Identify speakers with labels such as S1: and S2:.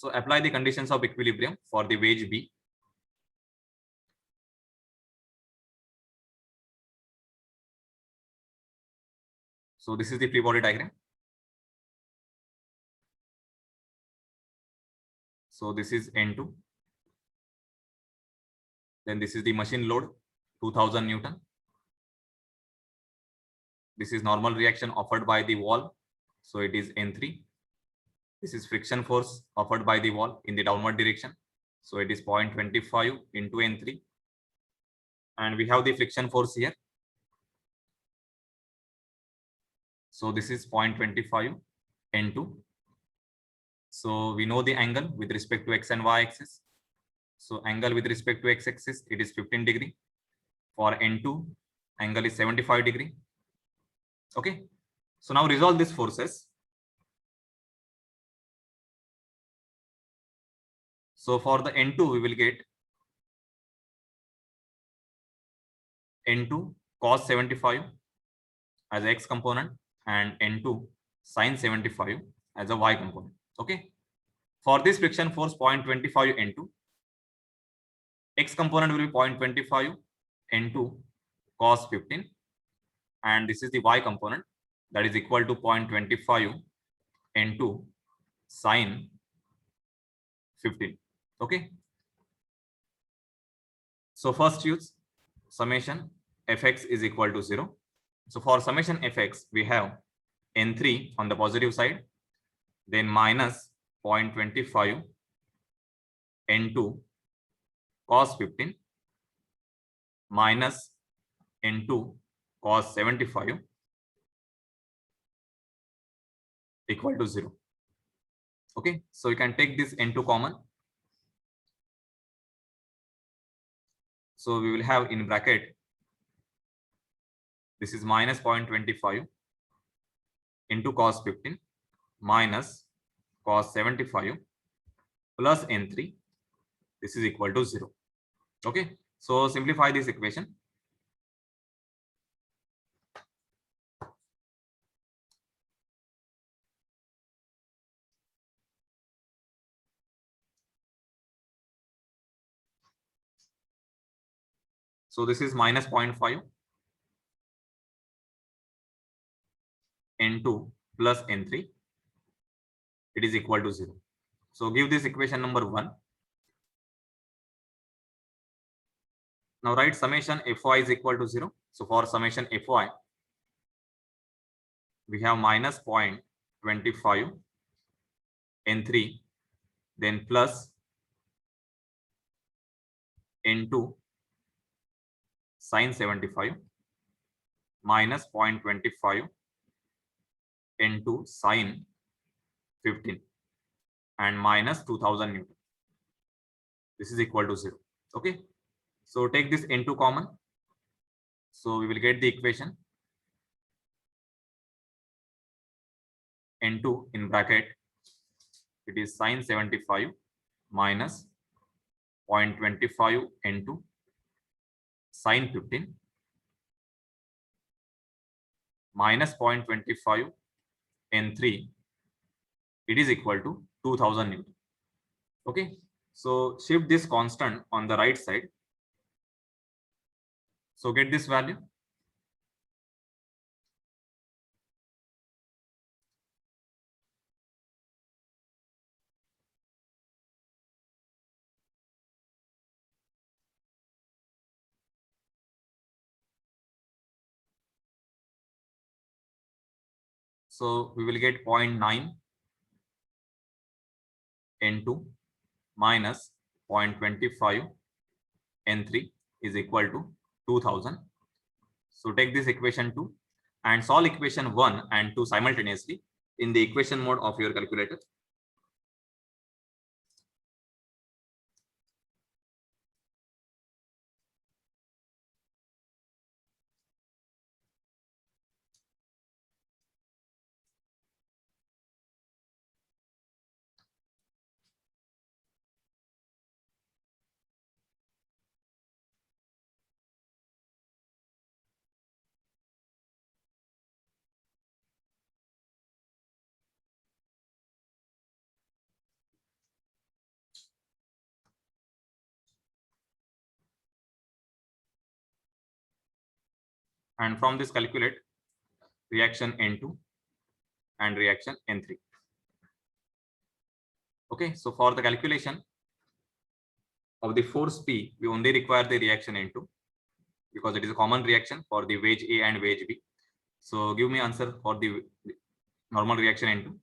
S1: So apply the conditions of equilibrium for the wedge B. So this is the free body diagram. So this is N2. Then this is the machine load, 2000 Newton. This is normal reaction offered by the wall. So it is N3. This is friction force offered by the wall in the downward direction. So it is 0.25 into N3. And we have the friction force here. So this is 0.25 N2. So we know the angle with respect to X and Y axis. So angle with respect to X axis, it is 15 degree. For N2, angle is 75 degree. Okay. So now resolve these forces. So for the N2, we will get N2 cos 75 as X component and N2 sin 75 as a Y component. Okay. For this friction force 0.25 N2, X component will be 0.25 N2 cos 15, and this is the Y component, that is equal to 0.25 N2 sin 15. Okay. So first use summation fx is equal to 0. So for summation fx, we have N3 on the positive side, then minus 0.25 N2 cos 15 minus N2 cos 75 equal to 0. Okay, so you can take this N2 common. So we will have in bracket, this is minus 0.25 into cos 15 minus cos 75 plus N3. This is equal to 0. Okay, so simplify this equation. So this is minus 0.5 N2 plus N3. It is equal to 0. So give this equation number 1. Now write summation Fy is equal to 0. So for summation Fy, we have minus 0.25 N3, then plus N2 sin 75 minus 0.25 N2 sin 15 and minus 2000 Newton. This is equal to 0. Okay. So take this N2 common. So we will get the equation N2 in bracket, it is sin 75 minus 0.25 N2 sin 15 minus 0.25 N3. It is equal to 2000 Newton. Okay. So shift this constant on the right side. So get this value. So we will get 0.9 N2 minus 0.25 N3 is equal to 2000. So take this equation 2 and solve equation 1 and 2 simultaneously in the equation mode of your calculator. And from this calculate reaction N2 and reaction N3. Okay, so for the calculation of the force P, we only require the reaction N2 because it is a common reaction for the wage A and wage B. So give me answer for the normal reaction N2.